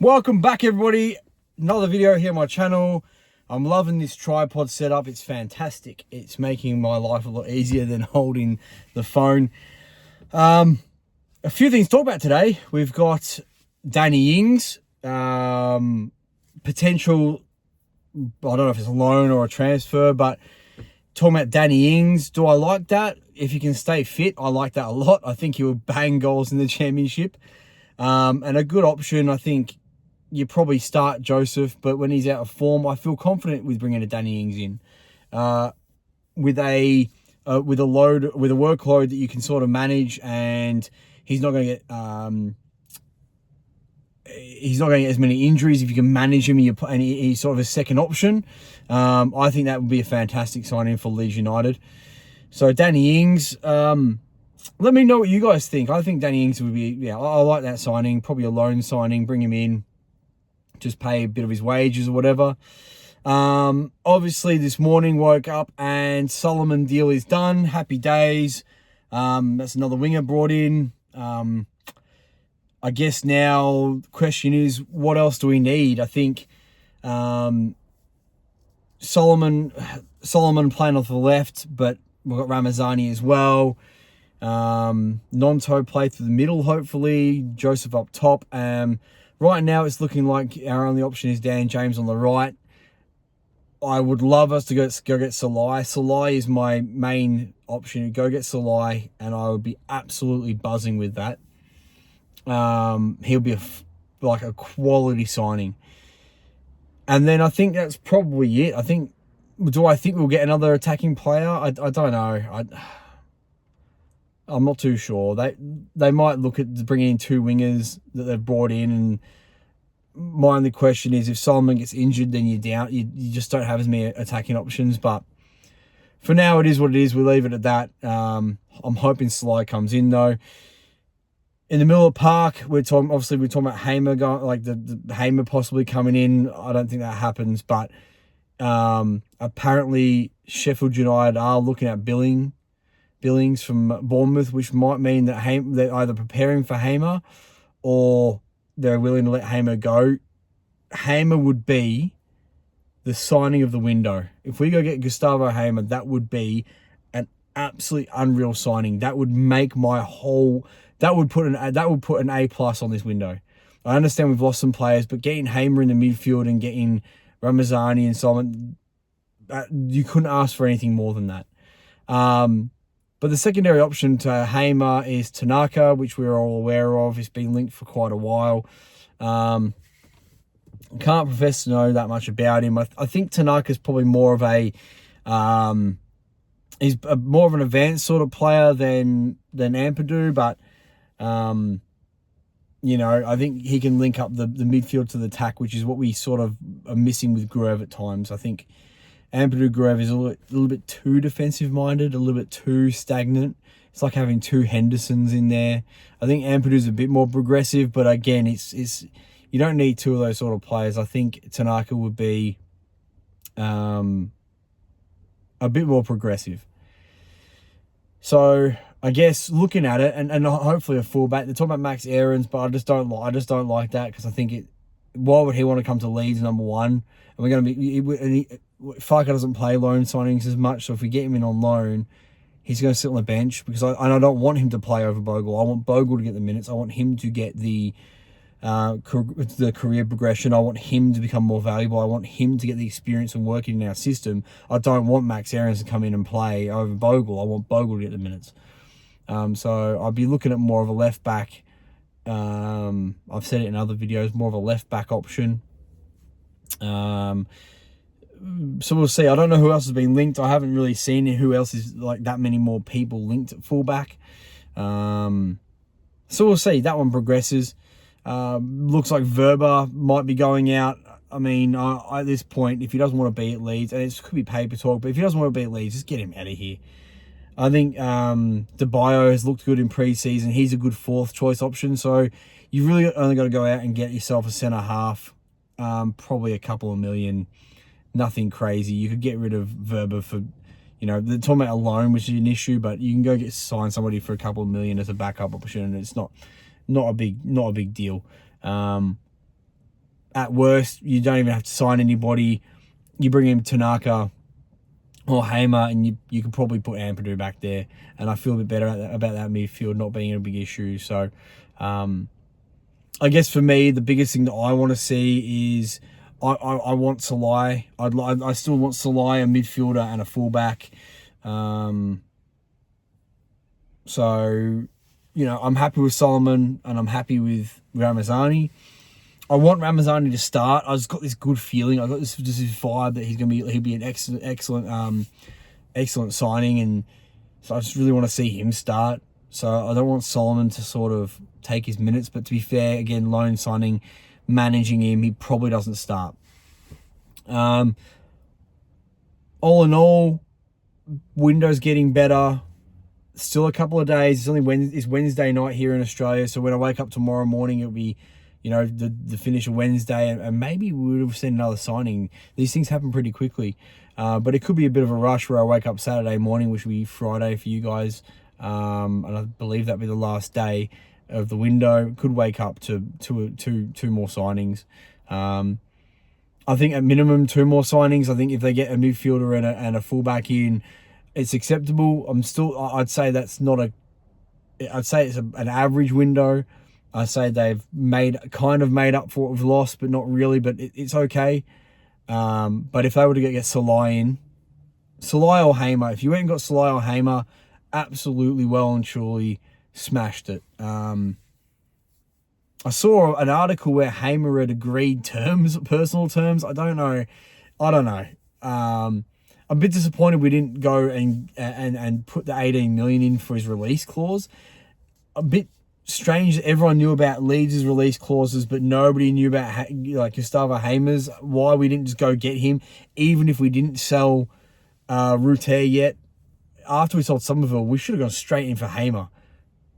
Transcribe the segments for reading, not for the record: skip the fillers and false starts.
Welcome back, everybody. Another video here on my channel. I'm loving this tripod setup. It's fantastic. It's making my life a lot easier than holding the phone. A few things to talk about today. We've got Danny Ings, potential, I don't know if it's a loan or a transfer, but talking about Danny Ings, do I like that? If he can stay fit, I like that a lot. I think he will bang goals in the championship. And a good option, I think you probably start Joseph, but when he's out of form, I feel confident with bringing a Danny Ings in. With a workload that you can sort of manage, and he's not going to get as many injuries if you can manage him and he's sort of a second option. I think that would be a fantastic signing for Leeds United. So Danny Ings, let me know what you guys think. I think Danny Ings would be, I like that signing. Probably a loan signing. Bring him in, just pay a bit of his wages or whatever. Obviously, this morning woke up and Solomon deal is done. Happy days. That's another winger brought in. I guess now the question is, what else do we need? I think Solomon playing off the left, but we've got Ramazani as well. Nonto play through the middle, hopefully. Joseph up top. Right now, it's looking like our only option is Dan James on the right. I would love us to go get Sallai. Sallai is my main option. Go get Sallai, and I would be absolutely buzzing with that. He'll be like a quality signing. And then I think that's probably it. Do I think we'll get another attacking player? I don't know. I'm not too sure. They might look at bringing in two wingers that they've brought in, and my only question is, if Solomon gets injured, then you're down. You just don't have as many attacking options. But for now, it is what it is. We leave it at that. I'm hoping Sly comes in though. In the middle of the park, we're talking about Hamer going, like the Hamer possibly coming in. I don't think that happens, but apparently Sheffield United are looking at Billings from Bournemouth, which might mean that they're either preparing for Hamer or they're willing to let Hamer go. Hamer would be the signing of the window. If we go get Gustavo Hamer, that would be an absolutely unreal signing. That would make that would put an A+ on this window. I understand we've lost some players, but getting Hamer in the midfield and getting Ramazani and Solomon, you couldn't ask for anything more than that. But the secondary option to Hamer is Tanaka, which we're all aware of. It's been linked for quite a while. Can't profess to know that much about him. I think Tanaka's probably more of he's more of an advanced sort of player than Ampadu, but I think he can link up the midfield to the attack, which is what we sort of are missing with Gruev at times. I think Ampadu Gruev is a little bit too defensive-minded, a little bit too stagnant. It's like having two Hendersons in there. I think Ampadu's a bit more progressive, but again, it's you don't need two of those sort of players. I think Tanaka would be a bit more progressive. So I guess looking at it, and hopefully a fullback. They're talking about Max Aarons, but I just don't like that, because I think why would he want to come to Leeds number one? And we're going to be, Farker doesn't play loan signings as much, so if we get him in on loan, he's going to sit on the bench, because I don't want him to play over Bogle. I want Bogle to get the minutes. I want him to get the career progression. I want him to become more valuable. I want him to get the experience and working in our system. I don't want Max Aarons to come in and play over Bogle. I want Bogle to get the minutes. So I'd be looking at more of a left back. I've said it in other videos, more of a left back option. So we'll see. I don't know who else has been linked. I haven't really seen who else is like that many more people linked at fullback. So we'll see. That one progresses. Looks like Verba might be going out. I mean, at this point, if he doesn't want to be at Leeds, and it could be paper talk, but if he doesn't want to be at Leeds, just get him out of here. I think DeBio has looked good in pre-season. He's a good fourth choice option. So you really only got to go out and get yourself a centre half, probably a couple of million. Nothing crazy. You could get rid of Verba for, they're talking about a loan, which is an issue, but you can go sign somebody for a couple of million as a backup option, and it's not a big deal. at worst, you don't even have to sign anybody. You bring in Tanaka or Hamer, and you can probably put Ampadu back there. And I feel a bit better about that midfield not being a big issue. So, I guess for me, the biggest thing that I want to see is I want Sallai. I still want Sallai, a midfielder and a fullback. So, you know, I'm happy with Solomon and I'm happy with Ramazani. I want Ramazani to start. I just got this good feeling. I got this vibe that he'll be an excellent signing, and so I just really want to see him start. So I don't want Solomon to sort of take his minutes, but to be fair, again, loan signing, managing him, he probably doesn't start. All in all, window's getting better. Still a couple of days. It's only Wednesday night here in Australia, so when I wake up tomorrow morning, it'll be, you know, the finish of Wednesday, and maybe we would have seen another signing. These things happen pretty quickly, but it could be a bit of a rush where I wake up Saturday morning, which will be Friday for you guys, and I believe that'll be the last day of the window. Could wake up to two more signings. I think at minimum 2 more signings. I think if they get a midfielder and a fullback in, it's acceptable. I'd say that's not I'd say it's an average window. I say they've kind of made up for what we've lost, but not really, but it's okay. But if they were to get Sallai in, Sallai or Hamer, if you went and got Sallai or Hamer, absolutely well and truly smashed it. I saw an article where Hamer had agreed terms, personal terms. I don't know. I'm a bit disappointed we didn't go and put the 18 million in for his release clause. A bit strange that everyone knew about Leeds' release clauses, but nobody knew about Gustavo Hamer's. Why we didn't just go get him, even if we didn't sell Ruter yet. After we sold Somerville, we should have gone straight in for Hamer.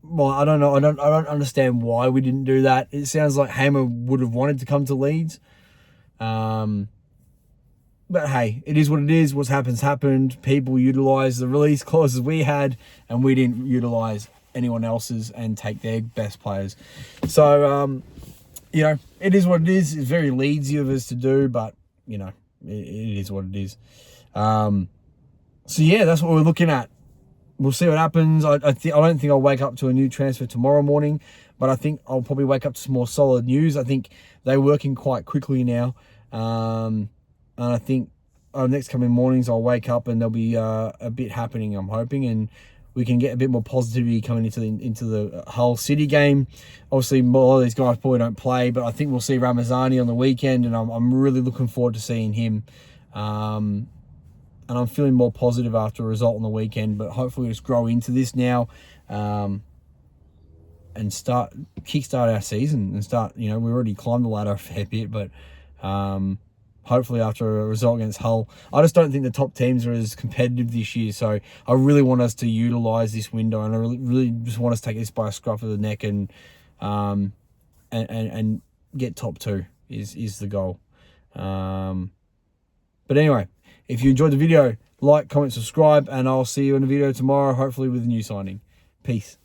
Well, I don't know. I don't understand why we didn't do that. It sounds like Hamer would have wanted to come to Leeds. But hey, it is what it is. What's happened. People utilise the release clauses we had, and we didn't utilise anyone else's and take their best players. So, you know, it is what it is. It's very Leedsy of us to do, but, you know, it is what it is. So, yeah, that's what we're looking at. We'll see what happens. I don't think I'll wake up to a new transfer tomorrow morning, but I think I'll probably wake up to some more solid news. I think they're working quite quickly now. And I think next coming mornings I'll wake up and there'll be a bit happening, I'm hoping, and we can get a bit more positivity coming into the Hull City game. Obviously, a lot of these guys probably don't play, but I think we'll see Ramazani on the weekend, and I'm really looking forward to seeing him. And I'm feeling more positive after a result on the weekend, but hopefully we'll just grow into this now and kickstart our season and start, you know, we already climbed the ladder a fair bit, but hopefully after a result against Hull. I just don't think the top teams are as competitive this year, so I really want us to utilise this window, and I really just want us to take this by a scruff of the neck and get top 2 is the goal. But anyway, if you enjoyed the video, like, comment, subscribe, and I'll see you in a video tomorrow, hopefully with a new signing. Peace.